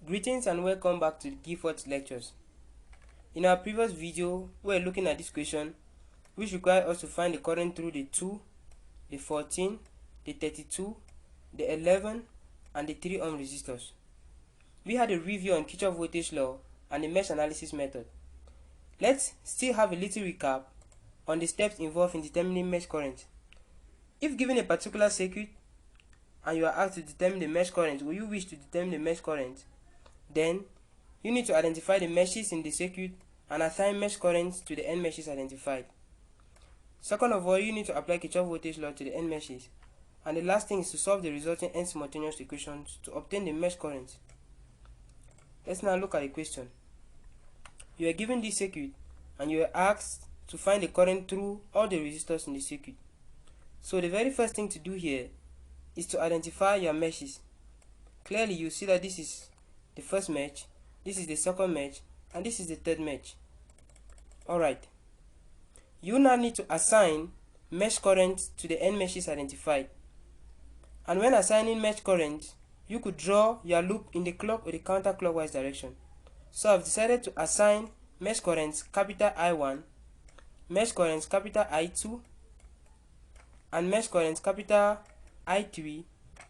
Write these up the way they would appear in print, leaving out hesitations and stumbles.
Greetings and welcome back to GILFORD'S lectures. In our previous video, we were looking at this question, which required us to find the current through the 2, the 14, the 32, the 11, and the 3 ohm resistors. We had a review on Kirchhoff voltage law and the mesh analysis method. Let's still have a little recap on the steps involved in determining mesh current. If given a particular circuit and you are asked to determine the mesh current, or you wish to determine the mesh current, then you need to identify the meshes in the circuit and assign mesh currents to the n meshes identified. Second of all, you need to apply Kirchhoff voltage law to the n meshes. And the last thing is to solve the resulting n simultaneous equations to obtain the mesh current. Let's now look at the question. You are given this circuit and you are asked to find the current through all the resistors in the circuit. So the very first thing to do here is to identify your meshes. Clearly you see that this is the first mesh, this is the second mesh, and this is the third mesh. Alright. You now need to assign mesh current to the n meshes identified. And when assigning mesh current, you could draw your loop in the clock or the counterclockwise direction. So I've decided to assign mesh currents capital I1, mesh currents capital I2, and mesh currents capital I3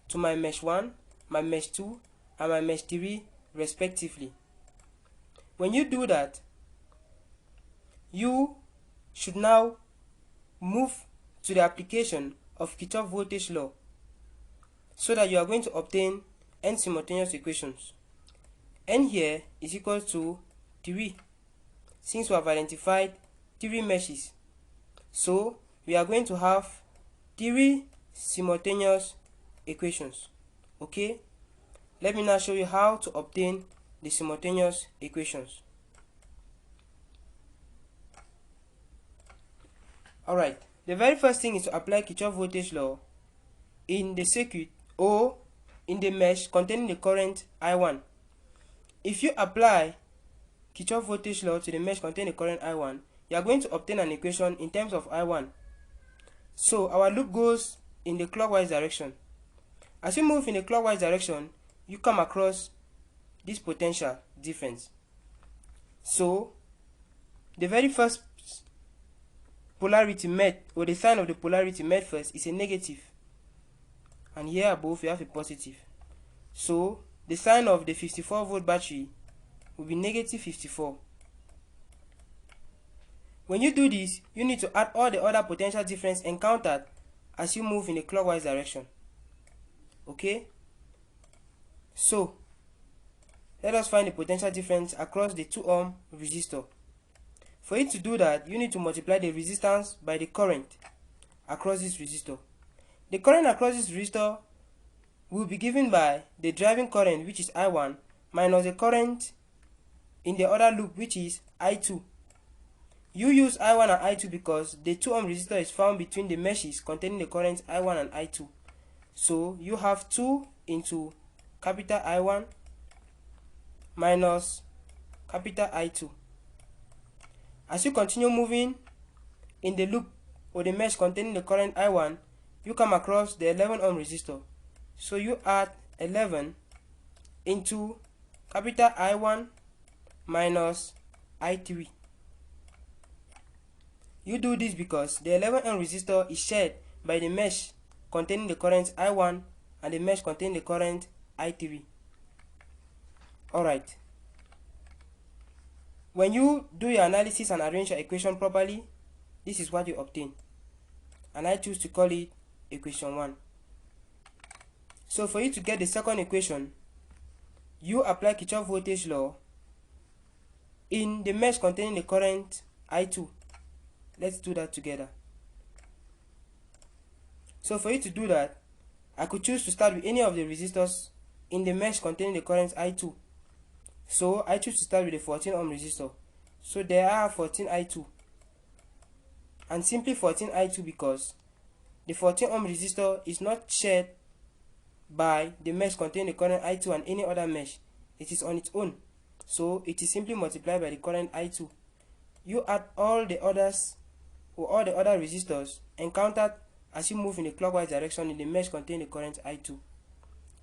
to my mesh 1, my mesh 2, and my mesh 3 respectively. When you do that, you should now move to the application of Kirchhoff voltage law so that you are going to obtain n simultaneous equations. N here is equal to 3 since we have identified 3 meshes. So we are going to have 3 simultaneous equations. Okay? Let me now show you how to obtain the simultaneous equations. Alright, the very first thing is to apply Kirchhoff voltage law in the circuit or in the mesh containing the current I1. If you apply Kirchhoff voltage law to the mesh containing the current I1, you are going to obtain an equation in terms of I1. So our loop goes in the clockwise direction. As you move in the clockwise direction, you come across this potential difference. So the very first polarity met, or the sign of the polarity met first, is a negative, and here above we have a positive. So the sign of the 54 volt battery will be negative 54. When you do this, you need to add all the other potential difference encountered as you move in the clockwise direction. Okay? So let us find the potential difference across the 2 ohm resistor. For you to do that, you need to multiply the resistance by the current across this resistor. The current across this resistor will be given by the driving current, which is I1, minus the current in the other loop, which is I2. You use I1 and I2 because the 2 ohm resistor is found between the meshes containing the current I1 and I2. So you have 2 into capital I1 minus capital I2. As you continue moving in the loop or the mesh containing the current I1, you come across the 11 ohm resistor. So you add 11 into capital I1 minus I3. You do this because the 11 ohm resistor is shared by the mesh containing the current I1 and the mesh containing the current I3. Alright. When you do your analysis and arrange your equation properly, this is what you obtain. And I choose to call it equation 1. So for you to get the second equation, you apply Kirchhoff voltage law in the mesh containing the current I2. Let's do that together. So for you to do that, I could choose to start with any of the resistors in the mesh containing the current I2. So I choose to start with the 14 ohm resistor. So there are 14 I2. And simply 14 I2 because the 14 ohm resistor is not shared by the mesh containing the current I2 and any other mesh. It is on its own. So it is simply multiplied by the current I2. You add all the others or all the other resistors encountered as you move in the clockwise direction in the mesh containing the current I2.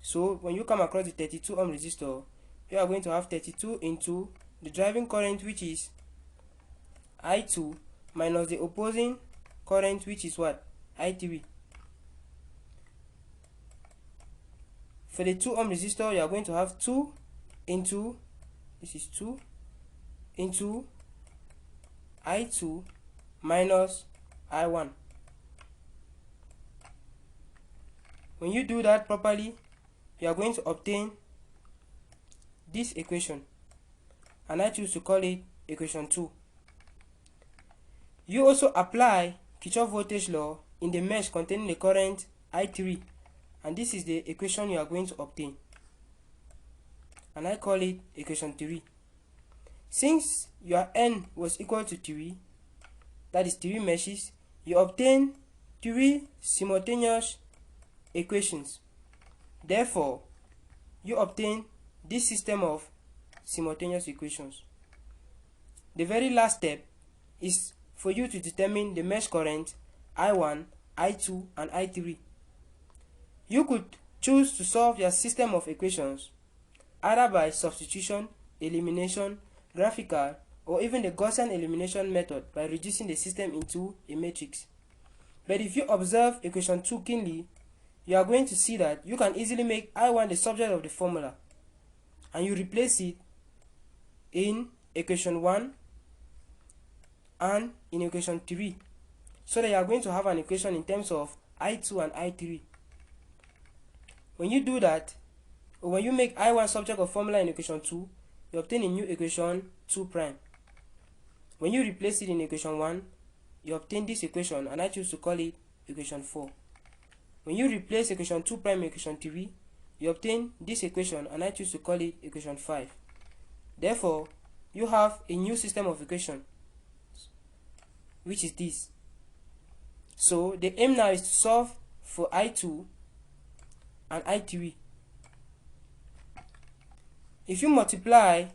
So when you come across the 32 ohm resistor, you are going to have 32 into the driving current, which is I2, minus the opposing current, which is what? I3. For the 2 ohm resistor, you are going to have 2 into, this is 2 into I2 minus I1. When you do that properly, you are going to obtain this equation, and I choose to call it equation 2. You also apply Kirchhoff voltage law in the mesh containing the current I3, and this is the equation you are going to obtain, and I call it equation 3. Since your n was equal to 3, that is 3 meshes, you obtain 3 simultaneous equations. Therefore, you obtain this system of simultaneous equations. The very last step is for you to determine the mesh current I1, I2, and I3. You could choose to solve your system of equations either by substitution, elimination, graphical, or even the Gaussian elimination method by reducing the system into a matrix. But if you observe equation 2 keenly, you are going to see that you can easily make I1 the subject of the formula, and you replace it in equation 1 and in equation 3, so that you are going to have an equation in terms of I2 and I3. When you do that, or when you make I1 subject of formula in equation 2, you obtain a new equation 2 prime. When you replace it in equation 1, you obtain this equation, and I choose to call it equation 4. When you replace equation 2 prime in equation 3, you obtain this equation, and I choose to call it equation 5. Therefore, you have a new system of equation, which is this. So the aim now is to solve for I2 and I3. If you multiply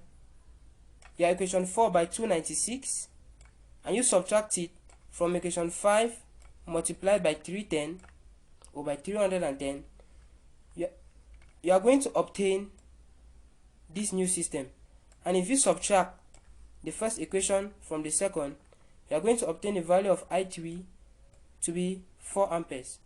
your equation 4 by 296 and you subtract it from equation 5 multiplied by 310 or by 310, you are going to obtain this new system. And if you subtract the first equation from the second, you are going to obtain the value of I3 to be 4 amperes.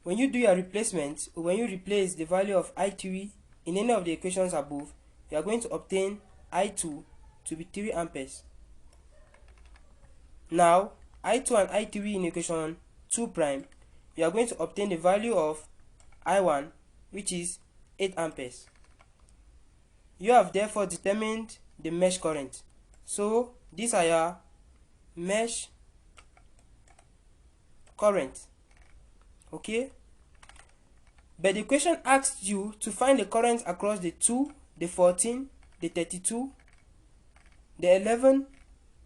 When you do your replacement, or when you replace the value of I3 in any of the equations above, you are going to obtain I2 to be 3 amperes. Now, I2 and I3 in equation 2 prime, you are going to obtain the value of I1, which is 8 amperes. You have therefore determined the mesh current. So, these are your mesh current. Okay? But the question asks you to find the current across the 2, the 14, the 32, the 11,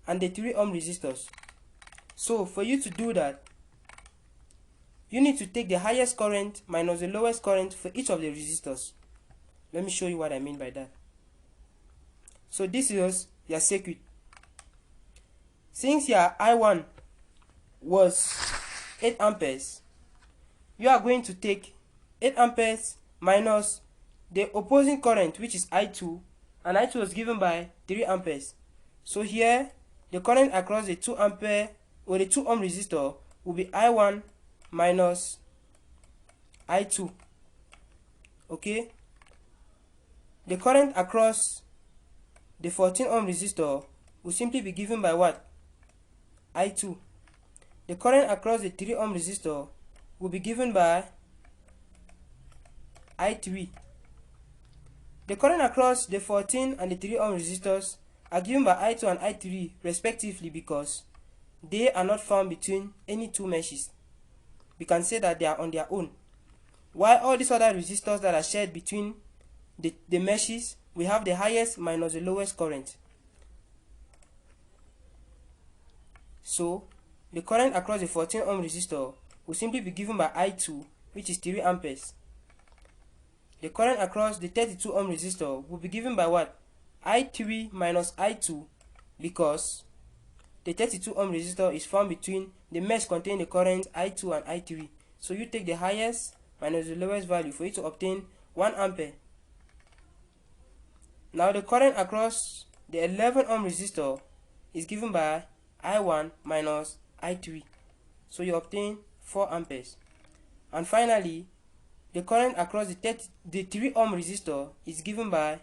and the 3 ohm resistors. So for you to do that, you need to take the highest current minus the lowest current for each of the resistors. Let me show you what I mean by that. So this is your circuit. Since your I1 was 8 amperes, you are going to take 8 amperes minus the opposing current, which is I2, and I2 was given by 3 amperes. So here, the current across the 2 ampere or the 2 ohm resistor will be I1 minus I2. Okay? The current across the 14 ohm resistor will simply be given by what? I2. The current across the 3 ohm resistor will be given by I3. The current across the 14 and the 3 ohm resistors are given by I2 and I3 respectively because they are not found between any two meshes. We can say that they are on their own. While all these other resistors that are shared between the meshes, we have the highest minus the lowest current. So, the current across the 14 ohm resistor will simply be given by I2, which is 3 amperes. The current across the 32 ohm resistor will be given by what? I3 minus I2, because the 32 ohm resistor is found between the mesh containing the current I2 and I3. So you take the highest minus the lowest value for you to obtain 1 ampere. Now the current across the 11 ohm resistor is given by I1 minus I3. So you obtain 4 amperes. And finally, the current across the 3 ohm resistor is given by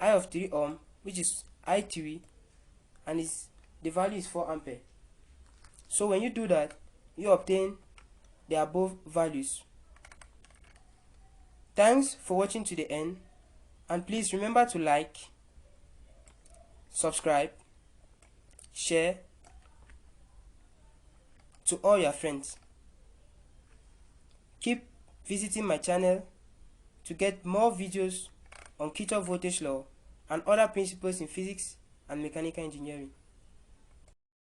I of 3 ohm, which is I3, and the value is 4 ampere. So when you do that, you obtain the above values. Thanks for watching to the end, and please remember to like, subscribe, share to all your friends. Keep visiting my channel to get more videos on Kirchhoff voltage law and other principles in physics and mechanical engineering.